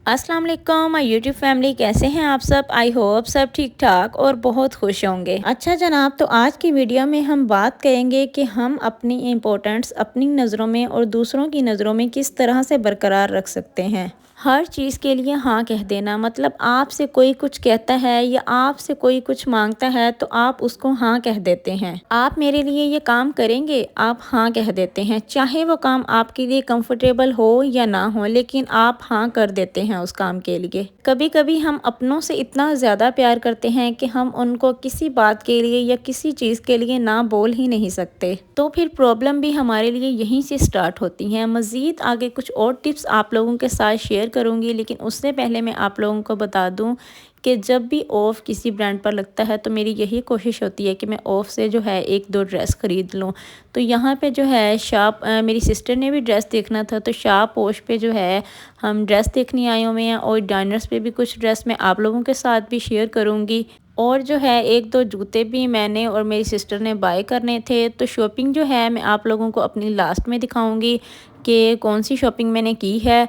अस्सलाम वालेकुम my YouTube family, कैसे हैं आप सब। आई होप सब ठीक ठाक और बहुत खुश होंगे। अच्छा जनाब, तो आज की वीडियो में हम बात करेंगे कि हम अपनी इम्पोर्टेंस अपनी नज़रों में और दूसरों की नज़रों में किस तरह से बरकरार रख सकते हैं। हर चीज़ के लिए हाँ कह देना, मतलब आपसे कोई कुछ कहता है या आपसे कोई कुछ मांगता है तो आप उसको हाँ कह देते हैं। आप मेरे लिए ये काम करेंगे, आप हाँ कह देते हैं, चाहे वो काम आपके लिए कंफर्टेबल हो या ना हो, लेकिन आप हाँ कर देते हैं उस काम के लिए। कभी कभी हम अपनों से इतना ज़्यादा प्यार करते हैं कि हम उनको किसी बात के लिए या किसी चीज़ के लिए ना बोल ही नहीं सकते, तो फिर प्रॉब्लम भी हमारे लिए यहीं से स्टार्ट होती हैं। मज़ीद आगे कुछ और टिप्स आप लोगों के साथ शेयर करूंगी, लेकिन उससे पहले मैं आप लोगों को बता दूं कि जब भी ऑफ किसी ब्रांड पर लगता है तो मेरी यही कोशिश होती है कि मैं ऑफ से जो है एक दो ड्रेस ख़रीद लूं। तो यहाँ पे जो है मेरी सिस्टर ने भी ड्रेस देखना था, तो शाप पोश पे जो है हम ड्रेस देखने आए हुए हैं, और डाइनर्स पे भी कुछ ड्रेस मैं आप लोगों के साथ भी शेयर करूँगी। और जो है एक दो जूते भी मैंने और मेरी सिस्टर ने बाय करने थे। तो शॉपिंग जो है मैं आप लोगों को अपनी लास्ट में दिखाऊंगी कि कौन सी शॉपिंग मैंने की है।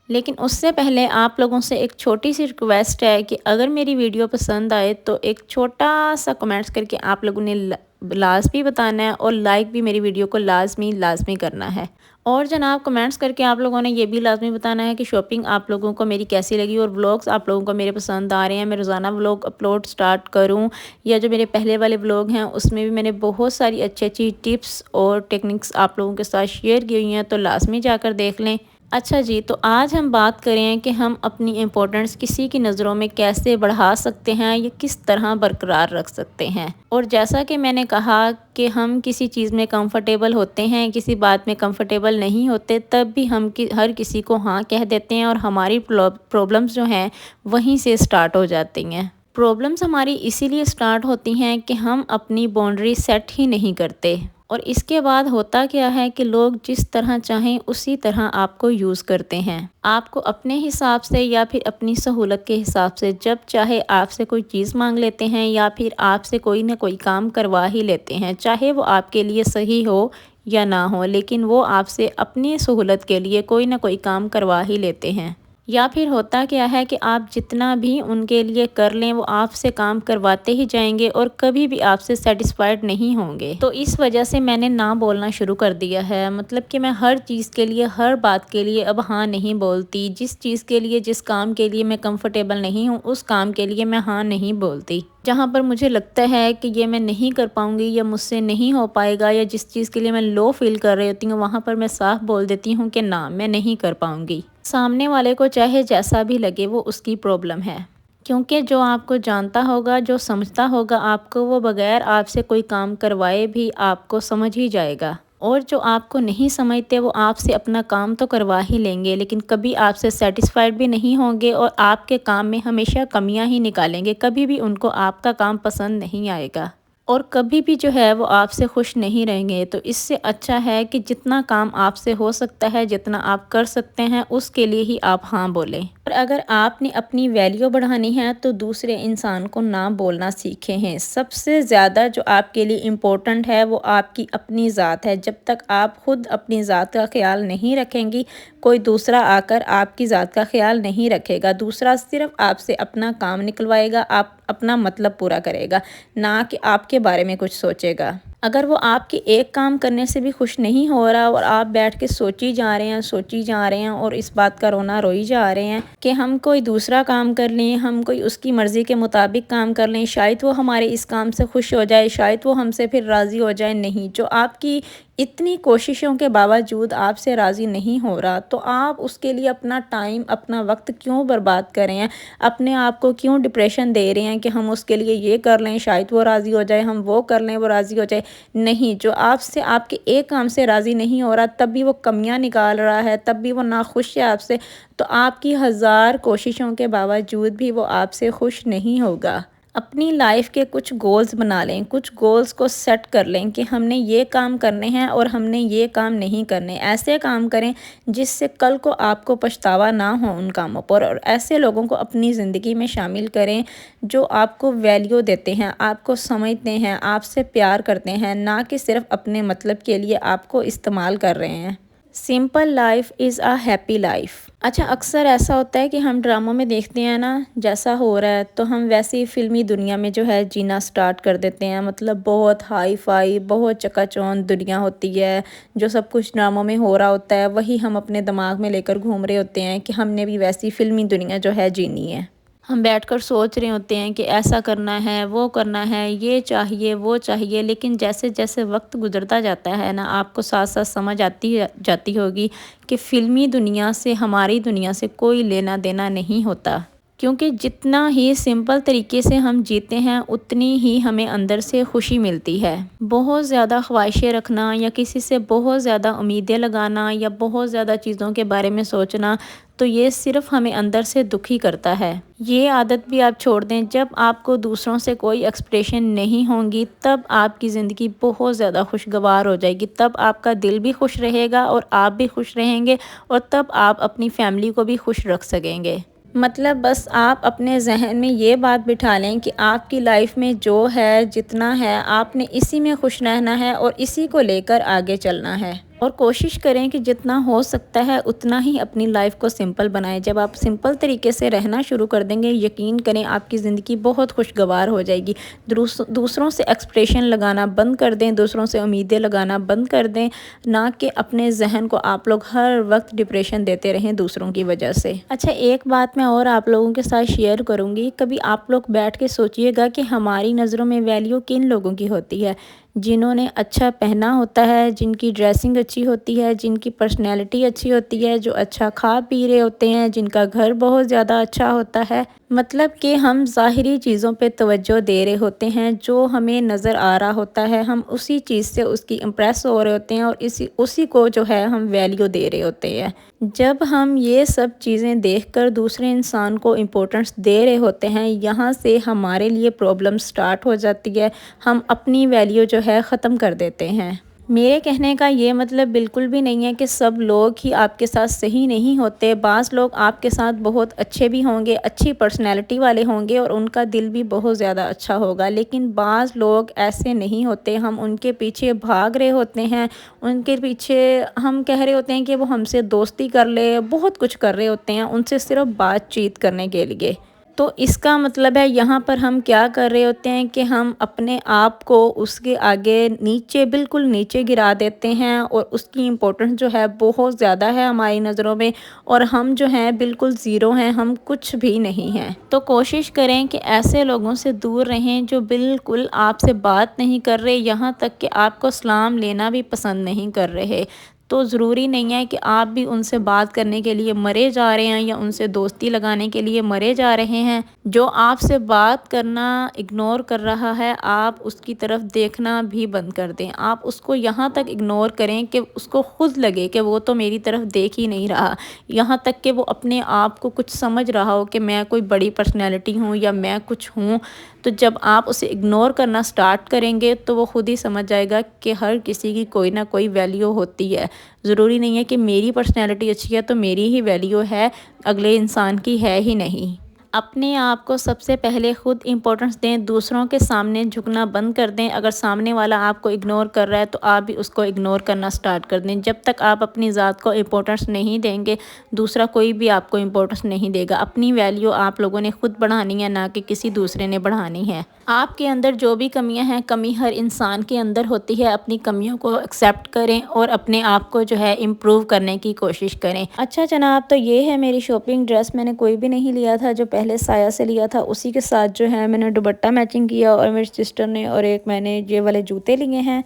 लेकिन उससे पहले आप लोगों से एक छोटी सी रिक्वेस्ट है कि अगर मेरी वीडियो पसंद आए तो एक छोटा सा कमेंट्स करके आप लोगों ने लाजमी बताना है, और लाइक भी मेरी वीडियो को लाजमी करना है। और जनाब कमेंट्स करके आप लोगों ने ये भी लाजमी बताना है कि शॉपिंग आप लोगों को मेरी कैसी लगी, और व्लॉग्स आप लोगों को मेरे पसंद आ रहे हैं। मैं रोज़ाना व्लॉग अपलोड स्टार्ट करूं, या जो मेरे पहले वाले व्लॉग हैं उसमें भी मैंने बहुत सारी अच्छी टिप्स और टेक्निक्स आप लोगों के साथ शेयर की हुई हैं, तो लाजमी जाकर देख लें। अच्छा जी, तो आज हम बात करें कि हम अपनी इम्पोर्टेंस किसी की नज़रों में कैसे बढ़ा सकते हैं या किस तरह बरकरार रख सकते हैं। और जैसा कि मैंने कहा कि हम किसी चीज़ में कंफर्टेबल होते हैं, किसी बात में कंफर्टेबल नहीं होते, तब भी हम हर किसी को हाँ कह देते हैं, और हमारी प्रॉब्लम्स जो हैं वहीं से स्टार्ट हो जाती हैं। प्रॉब्लम्स हमारी इसीलिए स्टार्ट होती हैं कि हम अपनी बाउंड्री सेट ही नहीं करते, और इसके बाद होता क्या है कि लोग जिस तरह चाहें उसी तरह आपको यूज़ करते हैं। आपको अपने हिसाब से या फिर अपनी सहूलत के हिसाब से जब चाहे आपसे कोई चीज़ मांग लेते हैं, या फिर आपसे कोई ना कोई काम करवा ही लेते हैं, चाहे वो आपके लिए सही हो या ना हो, लेकिन वो आपसे अपनी सहूलत के लिए कोई ना कोई काम करवा ही लेते हैं। या फिर होता क्या है कि आप जितना भी उनके लिए कर लें वो आपसे काम करवाते ही जाएंगे और कभी भी आपसे सेटिस्फाइड नहीं होंगे। तो इस वजह से मैंने ना बोलना शुरू कर दिया है, मतलब कि मैं हर चीज़ के लिए, हर बात के लिए अब हाँ नहीं बोलती। जिस चीज़ के लिए, जिस काम के लिए मैं कंफर्टेबल नहीं हूँ, उस काम के लिए मैं हाँ नहीं बोलती। जहाँ पर मुझे लगता है कि ये मैं नहीं कर पाऊँगी या मुझसे नहीं हो पाएगा, या जिस चीज़ के लिए मैं लो फील कर रही होती हूँ, वहाँ पर मैं साफ बोल देती हूँ कि ना, मैं नहीं कर पाऊँगी। सामने वाले को चाहे जैसा भी लगे, वो उसकी प्रॉब्लम है, क्योंकि जो आपको जानता होगा, जो समझता होगा आपको, वो बगैर आपसे कोई काम करवाए भी आपको समझ ही जाएगा। और जो आपको नहीं समझते वो आपसे अपना काम तो करवा ही लेंगे, लेकिन कभी आपसे सेटिस्फाइड भी नहीं होंगे, और आपके काम में हमेशा कमियां ही निकालेंगे। कभी भी उनको आपका काम पसंद नहीं आएगा, और कभी भी जो है वो आपसे खुश नहीं रहेंगे। तो इससे अच्छा है कि जितना काम आपसे हो सकता है, जितना आप कर सकते हैं, उसके लिए ही आप हाँ बोलें। और अगर आपने अपनी वैल्यू बढ़ानी है तो दूसरे इंसान को ना बोलना सीखे हैं। सबसे ज़्यादा जो आपके लिए इम्पोर्टेंट है वो आपकी अपनी ज़ात है। जब तक आप खुद अपनी ज़ात का ख्याल नहीं रखेंगी, कोई दूसरा आकर आपकी ज़ात का ख्याल नहीं रखेगा। दूसरा सिर्फ आपसे अपना काम निकलवाएगा, आप अपना मतलब पूरा करेगा, ना कि आपके बारे में कुछ सोचेगा। अगर वो आपके एक काम करने से भी खुश नहीं हो रहा, और आप बैठ के सोची जा रहे हैं और इस बात का रोना रोई जा रहे हैं कि हम कोई दूसरा काम कर लें, हम कोई उसकी मर्ज़ी के मुताबिक काम कर लें, शायद वो हमारे इस काम से खुश हो जाए, शायद वो हमसे फिर राज़ी हो जाए। नहीं, जो आपकी इतनी कोशिशों के बावजूद आपसे राज़ी नहीं हो रहा, तो आप उसके लिए अपना टाइम, अपना वक्त क्यों बर्बाद कर रहे हैं, अपने आप को क्यों डिप्रेशन दे रहे हैं कि हम उसके लिए ये कर लें, शायद वो राज़ी हो जाए, हम वो कर लें, वो राज़ी हो जाए। नहीं, जो आपसे, आपके एक काम से राज़ी नहीं हो रहा, तब भी वो कमियां निकाल रहा है, तब भी वो नाखुश है आपसे, तो आपकी हज़ार कोशिशों के बावजूद भी वो आपसे खुश नहीं होगा। اپنی لائف کے کچھ گولز بنا لیں، کچھ گولز کو سیٹ کر لیں کہ ہم نے یہ کام کرنے ہیں اور ہم نے یہ کام نہیں کرنے۔ ایسے کام کریں جس سے کل کو آپ کو پچھتاوا نہ ہو ان کاموں پر، اور ایسے لوگوں کو اپنی زندگی میں شامل کریں جو آپ کو ویلیو دیتے ہیں، آپ کو سمجھتے ہیں، آپ سے پیار کرتے ہیں، نہ کہ صرف اپنے مطلب کے لیے آپ کو استعمال کر رہے ہیں۔ Simple life is a happy life. اچھا، اکثر ایسا ہوتا ہے کہ ہم ڈراموں میں دیکھتے ہیں نا، جیسا ہو رہا ہے تو ہم ویسے ہی فلمی دنیا میں جو ہے جینا سٹارٹ کر دیتے ہیں۔ مطلب بہت ہائی فائی، بہت چکا چوند دنیا ہوتی ہے، جو سب کچھ ڈراموں میں ہو رہا ہوتا ہے وہی ہم اپنے دماغ میں لے کر گھوم رہے ہوتے ہیں کہ ہم نے بھی ویسی فلمی دنیا جو ہے جینی ہے۔ ہم بیٹھ کر سوچ رہے ہوتے ہیں کہ ایسا کرنا ہے، وہ کرنا ہے، یہ چاہیے، وہ چاہیے، لیکن جیسے جیسے وقت گزرتا جاتا ہے نا، آپ کو ساتھ ساتھ سمجھ جاتی ہوگی کہ فلمی دنیا سے ہماری دنیا سے کوئی لینا دینا نہیں ہوتا، کیونکہ جتنا ہی سمپل طریقے سے ہم جیتے ہیں اتنی ہی ہمیں اندر سے خوشی ملتی ہے۔ بہت زیادہ خواہشیں رکھنا یا کسی سے بہت زیادہ امیدیں لگانا یا بہت زیادہ چیزوں کے بارے میں سوچنا، تو یہ صرف ہمیں اندر سے دکھی کرتا ہے۔ یہ عادت بھی آپ چھوڑ دیں۔ جب آپ کو دوسروں سے کوئی ایکسپیکٹیشن نہیں ہوں گی تب آپ کی زندگی بہت زیادہ خوشگوار ہو جائے گی، تب آپ کا دل بھی خوش رہے گا اور آپ بھی خوش رہیں گے، اور تب آپ اپنی فیملی کو بھی خوش رکھ سکیں گے۔ مطلب بس آپ اپنے ذہن میں یہ بات بٹھا لیں کہ آپ کی لائف میں جو ہے، جتنا ہے، آپ نے اسی میں خوش رہنا ہے اور اسی کو لے کر آگے چلنا ہے، اور کوشش کریں کہ جتنا ہو سکتا ہے اتنا ہی اپنی لائف کو سمپل بنائیں۔ جب آپ سمپل طریقے سے رہنا شروع کر دیں گے، یقین کریں آپ کی زندگی بہت خوشگوار ہو جائے گی۔ دوسروں سے ایکسپیکٹیشن لگانا بند کر دیں، دوسروں سے امیدیں لگانا بند کر دیں، نہ کہ اپنے ذہن کو آپ لوگ ہر وقت ڈپریشن دیتے رہیں دوسروں کی وجہ سے۔ اچھا، ایک بات میں اور آپ لوگوں کے ساتھ شیئر کروں گی۔ کبھی آپ لوگ بیٹھ کے سوچئے گا کہ ہماری نظروں میں ویلیو کن لوگوں کی ہوتی ہے؟ جنہوں نے اچھا پہنا ہوتا ہے، جن کی ڈریسنگ اچھی ہوتی ہے، جن کی پرسنالٹی اچھی ہوتی ہے، جو اچھا کھا پی رہے ہوتے ہیں، جن کا گھر بہت زیادہ اچھا ہوتا ہے۔ مطلب کہ ہم ظاہری چیزوں پہ توجہ دے رہے ہوتے ہیں، جو ہمیں نظر آ رہا ہوتا ہے، ہم اسی چیز سے اس کی امپریس ہو رہے ہوتے ہیں اور اسی کو جو ہے ہم ویلیو دے رہے ہوتے ہیں۔ جب ہم یہ سب چیزیں دیکھ کر دوسرے انسان کو امپورٹنس دے رہے ہوتے ہیں، یہاں سے ہمارے لیے پرابلم سٹارٹ ہو جاتی ہے، ہم اپنی ویلیو جو ہے ختم کر دیتے ہیں۔ میرے کہنے کا یہ مطلب بالکل بھی نہیں ہے کہ سب لوگ ہی آپ کے ساتھ صحیح نہیں ہوتے۔ بعض لوگ آپ کے ساتھ بہت اچھے بھی ہوں گے، اچھی پرسنالٹی والے ہوں گے اور ان کا دل بھی بہت زیادہ اچھا ہوگا، لیکن بعض لوگ ایسے نہیں ہوتے۔ ہم ان کے پیچھے بھاگ رہے ہوتے ہیں، ان کے پیچھے ہم کہہ رہے ہوتے ہیں کہ وہ ہم سے دوستی کر لے، بہت کچھ کر رہے ہوتے ہیں ان سے صرف بات چیت کرنے کے لیے۔ تو اس کا مطلب ہے یہاں پر ہم کیا کر رہے ہوتے ہیں کہ ہم اپنے آپ کو اس کے آگے نیچے، بالکل نیچے گرا دیتے ہیں، اور اس کی امپورٹنس جو ہے بہت زیادہ ہے ہماری نظروں میں، اور ہم جو ہیں بالکل زیرو ہیں، ہم کچھ بھی نہیں ہیں۔ تو کوشش کریں کہ ایسے لوگوں سے دور رہیں جو بالکل آپ سے بات نہیں کر رہے، یہاں تک کہ آپ کو سلام لینا بھی پسند نہیں کر رہے۔ تو ضروری نہیں ہے کہ آپ بھی ان سے بات کرنے کے لیے مرے جا رہے ہیں یا ان سے دوستی لگانے کے لیے مرے جا رہے ہیں۔ جو آپ سے بات کرنا اگنور کر رہا ہے، آپ اس کی طرف دیکھنا بھی بند کر دیں۔ آپ اس کو یہاں تک اگنور کریں کہ اس کو خود لگے کہ وہ تو میری طرف دیکھ ہی نہیں رہا، یہاں تک کہ وہ اپنے آپ کو کچھ سمجھ رہا ہو کہ میں کوئی بڑی پرسنالٹی ہوں یا میں کچھ ہوں۔ تو جب آپ اسے اگنور کرنا سٹارٹ کریں گے تو وہ خود ہی سمجھ جائے گا کہ ہر کسی کی کوئی نہ کوئی ویلیو ہوتی ہے۔ ضروری نہیں ہے کہ میری پرسنالٹی اچھی ہے تو میری ہی ویلیو ہے، اگلے انسان کی ہے ہی نہیں۔ اپنے آپ کو سب سے پہلے خود امپورٹنس دیں، دوسروں کے سامنے جھکنا بند کر دیں۔ اگر سامنے والا آپ کو اگنور کر رہا ہے تو آپ بھی اس کو اگنور کرنا سٹارٹ کر دیں۔ جب تک آپ اپنی ذات کو امپورٹنس نہیں دیں گے، دوسرا کوئی بھی آپ کو امپورٹنس نہیں دے گا۔ اپنی ویلیو آپ لوگوں نے خود بڑھانی ہے، نہ کہ کسی دوسرے نے بڑھانی ہے۔ آپ کے اندر جو بھی کمیاں ہیں، کمی ہر انسان کے اندر ہوتی ہے، اپنی کمیوں کو ایکسیپٹ کریں اور اپنے آپ کو جو ہے امپروو کرنے کی کوشش کریں۔ اچھا جناب، تو یہ ہے میری شاپنگ ڈریس۔ میں نے کوئی بھی نہیں لیا تھا، جو پہلے سایہ سے لیا تھا اسی کے ساتھ جو ہے میں نے دوپٹہ میچنگ کیا، اور میری سسٹر نے، اور ایک میں نے یہ والے جوتے لیے ہیں۔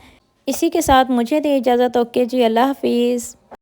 اسی کے ساتھ مجھے دے اجازت۔ اوکے جی، اللہ حافظ۔